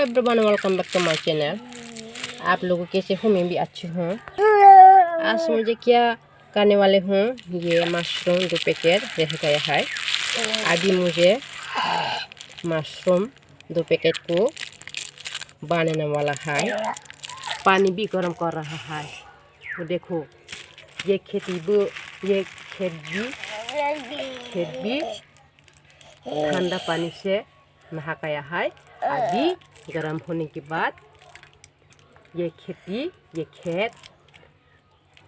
Everyone, welcome back to my channel. आप लोगों कैसे हो? मैं भी अच्छी हूँ। आज मुझे क्या करने वाले हूँ, ये मशरूम 2 पैकेट रह गया है। अभी मुझे मशरूम 2 पैकेट को बनाने वाला है। पानी भी गर्म कर रहा है। तो देखो, ये खेत भी ठंडा पानी से नहा गया है। अभी गर्म होने के बाद ये खेत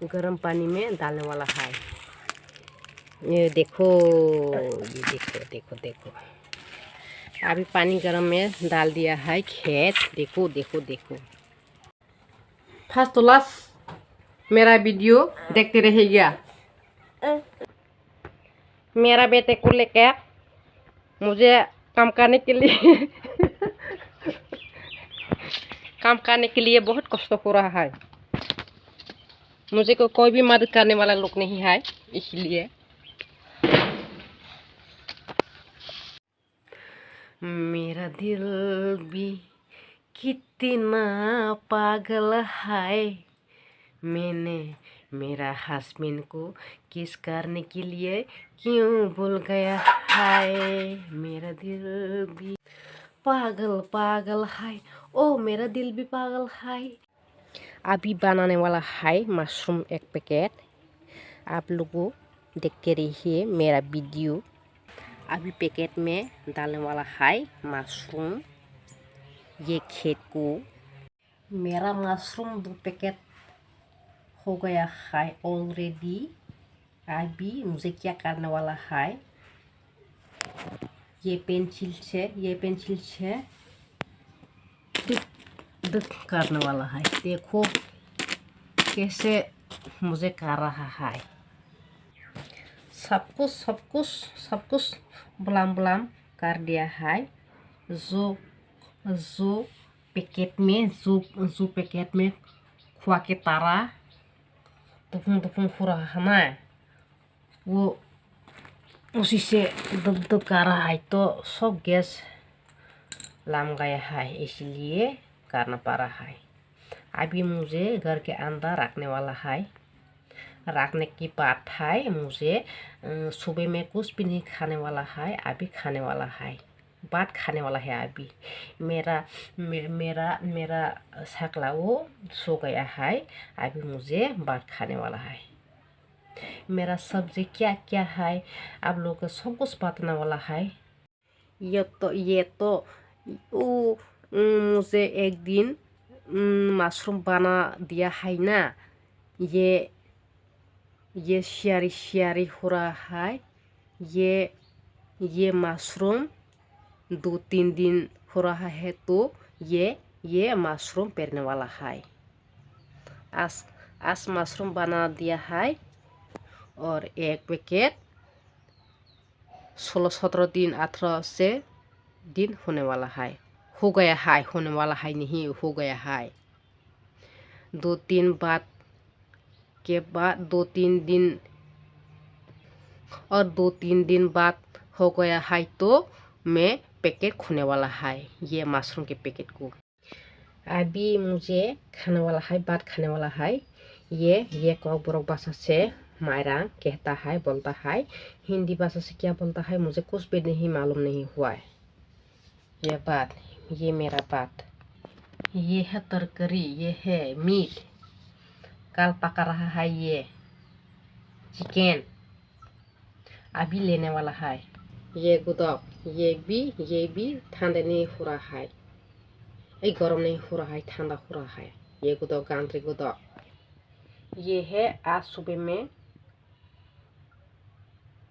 गर्म पानी में डालने वाला है। ये देखो, देखो। अभी पानी गर्म में डाल दिया है खेत। देखो। फर्स्ट तो लास्ट मेरा वीडियो देखते रहिएगा। मेरा बेटे को लेकर मुझे काम करने के लिए बहुत कष्ट हो रहा है। मुझे कोई भी मदद करने वाला लोग नहीं है, इसलिए मेरा दिल भी कितना पागल है। मैंने मेरा हस्बैंड को किस करने के लिए क्यों भूल गया है। मेरा दिल भी पागल है। ओ, मेरा दिल भी पागल है। अभी बनाने वाला है मशरूम 1 पैकेट। आप लोगों देखते रहिए मेरा वीडियो। अभी पैकेट में डालने वाला है मशरूम, ये खेत को। मेरा मशरूम 2 पैकेट हो गया है ऑलरेडी। अभी मुझे क्या करने वाला है, ये पेंसिल से दुख करने वाला है। देखो कैसे मुझे कर रहा है। सब कुछ बुलाम कर दिया है। जो पैकेट में खुआ के तारा दुफुंग हो रहा है ना, वो उसी से दुख कर रहा है। तो सब गैस लम गया है, इसलिए करना पड़ रहा है। अभी मुझे घर के अंदर रखने वाला है। रखने की बात है, मुझे सुबह में कुछ भी नहीं खाने वाला है। अभी खाने वाला है, बात खाने वाला है। अभी मेरा शकला वो सो गया है। अभी मुझे बात खाने वाला है। मेरा सब्जी क्या क्या है, आप लोगों को सब कुछ बताने वाला है। ये तो मुझे एक दिन मशरूम बना दिया है ना, ये शियारी हो रहा है। ये मशरूम 2-3 दिन हो रहा है, तो ये मशरूम पेरने वाला है। आज मशरूम बना दिया है, और 1 पैकेट 16-17 दिन 18 से दिन होने वाला है। हो गया है, होने वाला है नहीं, हो गया है। 2-3 बाद के बाद 2-3 दिन और 2-3 दिन बाद हो गया है, तो मैं पैकेट खोने वाला है ये मशरूम के पैकेट को। अभी मुझे खाने वाला है, बात खाने वाला है। ये kokborok भाषा से मेरा कहता है, बोलता है। हिंदी भाषा से क्या बोलता है मुझे कुछ भी नहीं मालूम नहीं हुआ है। ये मेरा बात, ये है तरकारी, ये है मीट। कल पका रहा है ये चिकन, अभी लेने वाला है। ये गुदक, ये भी ठंडा नहीं हो रहा है, गरम नहीं हो रहा है, ठंडा हो रहा है। ये गुदक गांधी गुदक, ये है आज सुबह में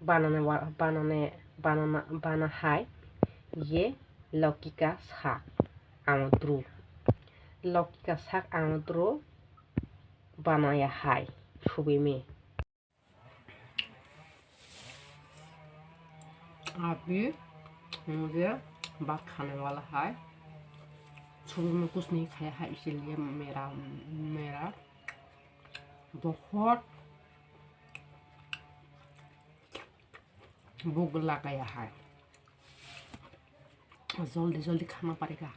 बना है। ये लौकी का साग आमद्रू, बनाया है सुबह में। अभी मुझे बात खाने वाला है। सुबह में कुछ नहीं खाया है, इसीलिए मेरा बहुत भूख लग गया है। जल्दी खाना पड़ेगा।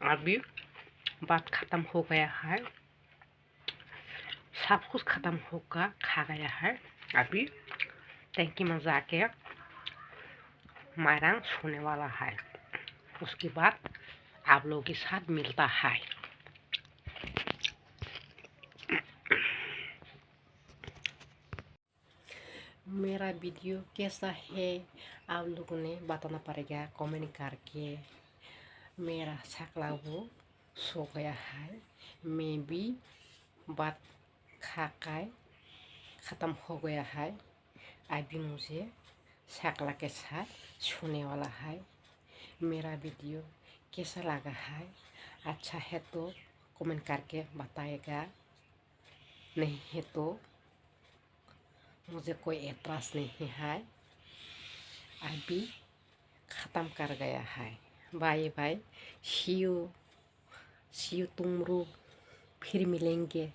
अभी बात ख़त्म हो गया है, सब कुछ ख़त्म होकर खा गया है। अभी टैंकी में जाके मायरांग सोने वाला है। उसके बाद आप लोगों के साथ मिलता है। मेरा वीडियो कैसा है आप लोगों ने बताना पड़ेगा कमेंट करके। मेरा शकला वो सो गया है, मैं भी बात खाकर ख़त्म हो गया है। अभी मुझे शकला के साथ सोने वाला है। मेरा वीडियो कैसा लगा है, अच्छा है तो कमेंट करके बताएगा, नहीं है तो मुझे कोई एतराज़ नहीं है। अभी ख़त्म कर गया है। Bye bye, see you tomorrow, फिर मिलेंगे।